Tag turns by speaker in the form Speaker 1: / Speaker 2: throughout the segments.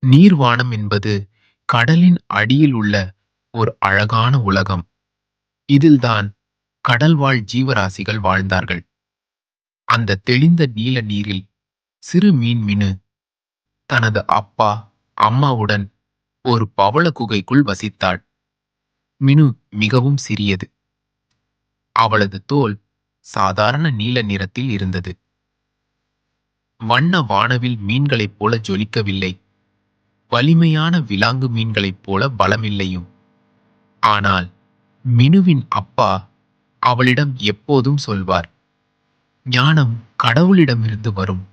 Speaker 1: நீர்வானம் என்பது கடலின் அடியில் உள்ள ஒரு அழகான உலகம். இதில்தான் கடல்வாழ் ஜீவராசிகள் வாழ்ந்தார்கள். அந்த தெளிந்த நீல நீரில் சிறு மீன் மினு தனது அப்பா அம்மாவுடன் ஒரு பவள குகைக்குள் வசித்தாள். மினு மிகவும் சிறியது. அவளது தோல் சாதாரண நீல நிறத்தில் இருந்தது. வண்ண வானவில் மீன்களைப் போல ஜொலிக்கவில்லை. வலிமையான விலாங்கு மீன்களைப் போல பலமில்லையும். ஆனால் மினுவின் அப்பா அவளிடம் எப்போதும் சொல்வார், ஞானம் கடவுளிடமிருந்து வரும்,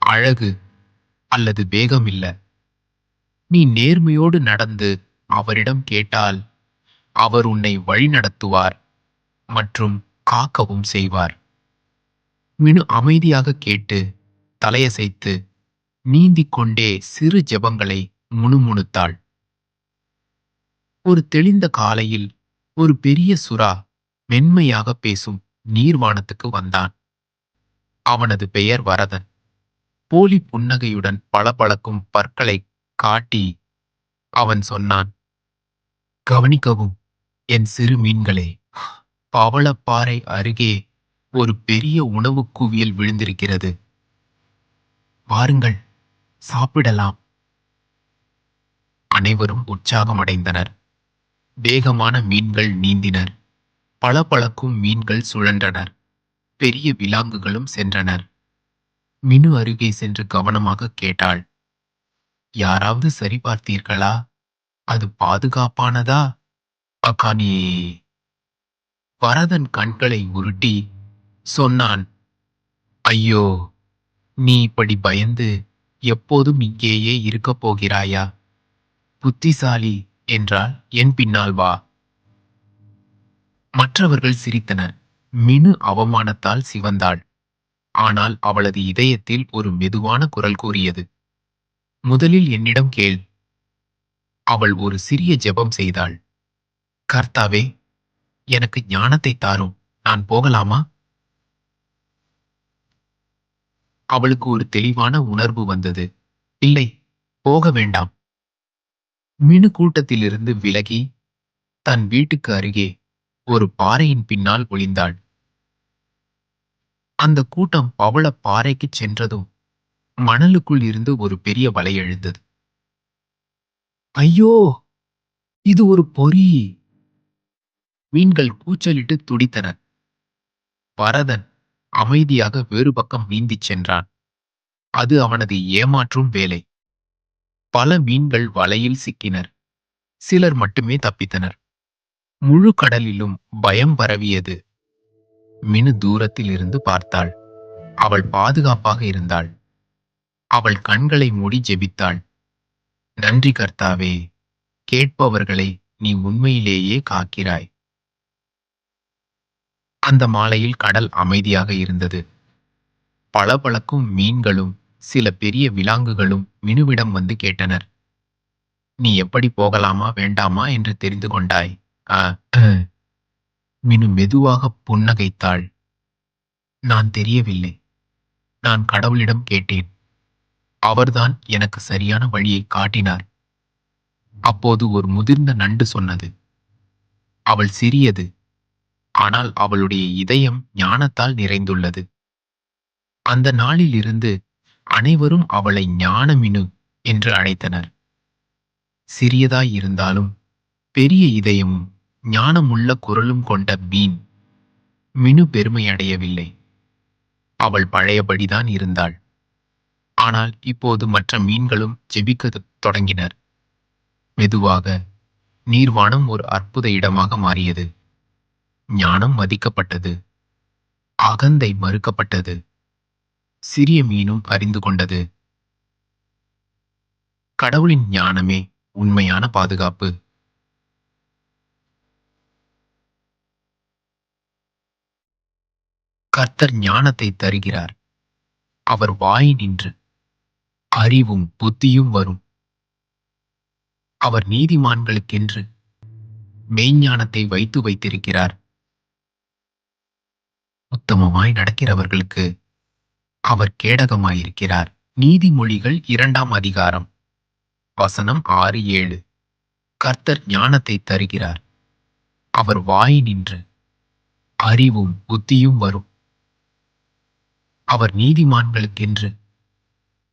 Speaker 1: அழகு அல்லது வேகம் இல்ல. நீ நேர்மையோடு நடந்து அவரிடம் கேட்டால் அவர் உன்னை வழிநடத்துவார் மற்றும் காக்கவும் செய்வார். மினு அமைதியாக கேட்டு தலையசைத்து நீந்திக் கொண்டே சிறு ஜெபங்களை முணுமுணுத்தாள். ஒரு தெளிந்த காலையில் ஒரு பெரிய சுறா மென்மையாக பேசும் நீர்வானத்துக்கு வந்தான். அவனது பெயர் வரதன். போலி புன்னகையுடன் பளபளக்கும் பற்களை காட்டி அவன் சொன்னான், கவனிக்கவும் என் சிறு மீன்களே, பவளப்பாறை அருகே ஒரு பெரிய உணவு குவியல் விழுந்திருக்கிறது. வாருங்கள், சாப்பிடலாம். அனைவரும் உற்சாகமடைந்தனர். வேகமான மீன்கள் நீந்தினர். பளபளக்கும் மீன்கள் சுழன்றனர். பெரிய விலாங்குகளும் சென்றனர். மினு அருகே சென்று கவனமாக கேட்டாள், யாராவது சரிபார்த்தீர்களா? அது பாதுகாப்பானதா? அக்கானே. வரதன் கண்களை உருட்டி சொன்னான், ஐயோ, நீ இப்படி பயந்து எப்போதும் இங்கேயே இருக்கப் போகிறாயா? புத்திசாலி என்றால் என் பின்னால் வா. மற்றவர்கள் சிரித்தனர். மினு அவமானத்தால் சிவந்தாள். ஆனால் அவளது இதயத்தில் ஒரு மெதுவான குரல் கூறியது, முதலில் என்னிடம் கேள். அவள் ஒரு சிறிய ஜெபம் செய்தாள். கர்த்தாவே, எனக்கு ஞானத்தை தாரும். நான் போகலாமா? அவளுக்கு ஒரு தெளிவான உணர்வு வந்தது. இல்லை, போக வேண்டாம். மினு கூட்டத்திலிருந்து விலகி தன் வீட்டுக்கு அருகே ஒரு பாறையின் பின்னால் ஒளிந்தாள். அந்த கூட்டம் பவள பாறைக்குச் சென்றதும் மணலுக்குள் இருந்து ஒரு பெரிய வலை எழுந்தது. ஐயோ, இது ஒரு பொறி! மீன்கள் கூச்சலிட்டு துடித்தனர். வரதன் அமைதியாக வேறு பக்கம் நீந்திச் சென்றான். அது அவனது ஏமாற்றும் வேலை. பல மீன்கள் வலையில் சிக்கினர். சிலர் மட்டுமே தப்பித்தனர். முழு கடலிலும் பயம் பரவியது. மினு தூரத்தில் இருந்து பார்த்தாள். அவள் பாதுகாப்பாக இருந்தாள். அவள் கண்களை மூடி ஜெபித்தாள். நன்றி கர்த்தாவே, கேட்பவர்களை நீ உண்மையிலேயே காக்கிறாய். அந்த மாலையில் கடல் அமைதியாக இருந்தது. பளபளக்கும் மீன்களும் சில பெரிய விலாங்குகளும் மினுவிடம் வந்து கேட்டனர், நீ எப்படி போகலாமா வேண்டாமா என்று தெரிந்து கொண்டாய்? ஆ அஹ்." மினு மெதுவாக புன்னகைத்தாள். நான் தெரியவில்லை. நான் கடவுளிடம் கேட்டேன். அவர்தான் எனக்கு சரியான வழியை காட்டினார். அப்போது ஒரு முதிர்ந்த நண்டு சொன்னது, அவள் சிறியது, ஆனால் அவளுடைய இதயம் ஞானத்தால் நிறைந்துள்ளது. அந்த நாளில் இருந்து அனைவரும் அவளை ஞான மினு என்று அழைத்தனர். சிறியதாய் இருந்தாலும் பெரிய இதயமும் ஞானமுள்ள குரலும் கொண்ட மீன். மினு பெருமையடையவில்லை. அவள் பழையபடிதான் இருந்தாள். ஆனால் இப்போது மற்ற மீன்களும் ஜெபிக்கத் தொடங்கினர். மெதுவாக நீர்வானம் ஒரு அற்புத இடமாக மாறியது. ஞானம் மதிக்கப்பட்டது. அகந்தை மறுக்கப்பட்டது. சிறிய மீனும் அறிந்து கொண்டது, கடவுளின் ஞானமே உண்மையான பாதுகாப்பு. கர்த்தர் ஞானத்தை தருகிறார். அவர் வாயினின்று அறிவும் புத்தியும் வரும். அவர் நீதிமான்களுக்கென்று மெய்ஞானத்தை வைத்து வைத்திருக்கிறார். உத்தமமாய் நடக்கிறவர்களுக்கு அவர் கேடகமாயிருக்கிறார். நீதிமொழிகள் 2ஆம் அதிகாரம். வசனம் 6-7. கர்த்தர் ஞானத்தை தருகிறார். அவர் வாய் நின்று அறிவும் புத்தியும் வரும். அவர் நீதிமான்களுக்கென்று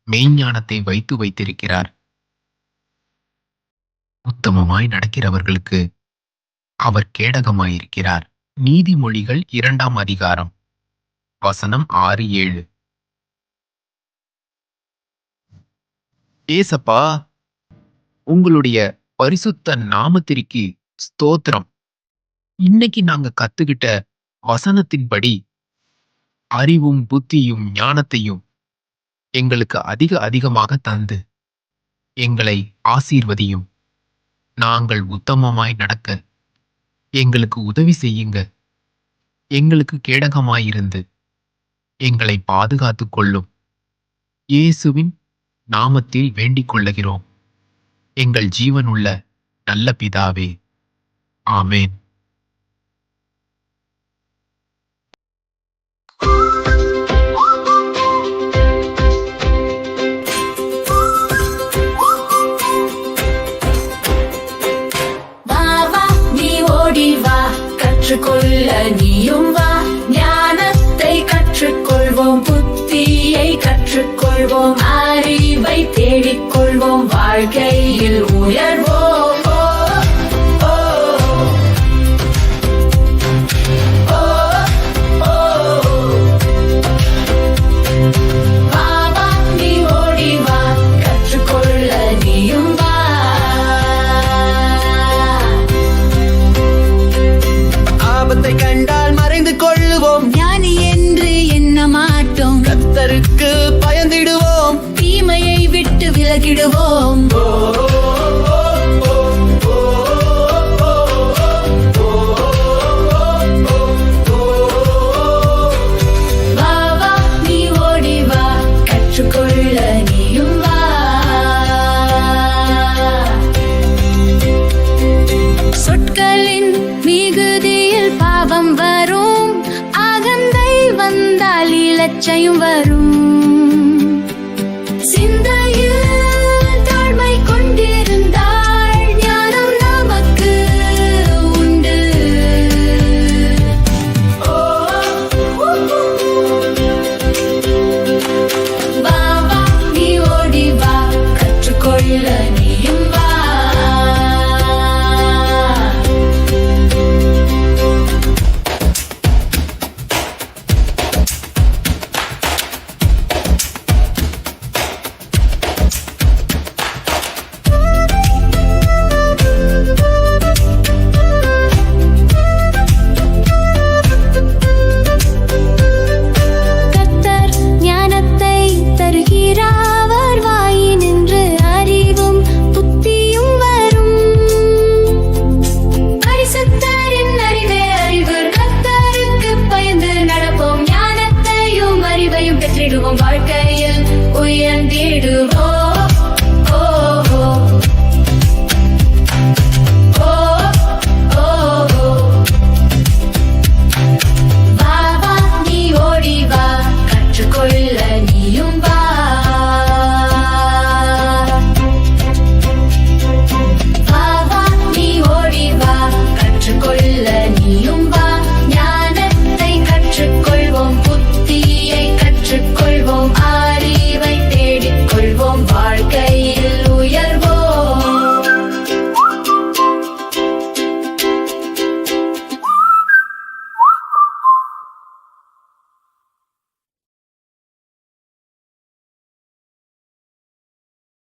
Speaker 1: மெய்ஞானத்தை வைத்திருக்கிறார். உத்தமமாய் நடக்கிறவர்களுக்கு அவர் கேடகமாயிருக்கிறார். நீதிமொழிகள் 2ஆம் அதிகாரம் வசனம் 6-7. ஏசப்பா, உங்களுடைய பரிசுத்த நாமத்திற்கு ஸ்தோத்திரம். இன்னைக்கு நாங்க கத்துக்கிட்ட வசனத்தின்படி அறிவும் புத்தியும் ஞானத்தையும் எங்களுக்கு அதிகமாக தந்து எங்களை ஆசீர்வதியும். நாங்கள் உத்தமமாய் நடக்க எங்களுக்கு உதவி செய்யுங்க. எங்களுக்கு கேடகமாயிருந்து எங்களை பாதுகாத்துக் கொள்ளும். இயேசுவின் நாமத்தில் வேண்டிக் கொள்ளுகிறோம். எங்கள் ஜீவனுள்ள நல்ல பிதாவே, ஆமேன்.
Speaker 2: கற்றுக்கொள்ள நீயும் வா, ஞானத்தை கற்றுக்கொள்வோம், புத்தியை கற்றுக்கொள்வோம், அறிவை தேடிக்கொள்வோம், வாழ்க்கையில் உயர்வோம்.
Speaker 3: கண்டால் மறைந்து கொள்ளுவோம்,
Speaker 2: ஞானி என்று எண்ண மாட்டோம்,
Speaker 3: கர்த்தருக்கு பயந்திடுவோம்,
Speaker 2: தீமையை விட்டு விலகிடுவோம். வா வா நீ ஓடி வா, கற்றுக்கொள்ள நீயும் வா. சொற்களின் மிகுதியில் பாவம் வரும், அகந்தை வந்தால் இலச்சையும் வரும். சிந்தையில் தாழ்மை கொண்டிருந்தால் ஞானம் நமக்கு உண்டு. வா வா நீ ஓடி வா, கற்றுக்கொள்ள நீயும் வா. வாழ்க்கையில் உயர்ந்திடுவோம். வா வா நீ ஓடி வா, கற்றுக்கொள்ள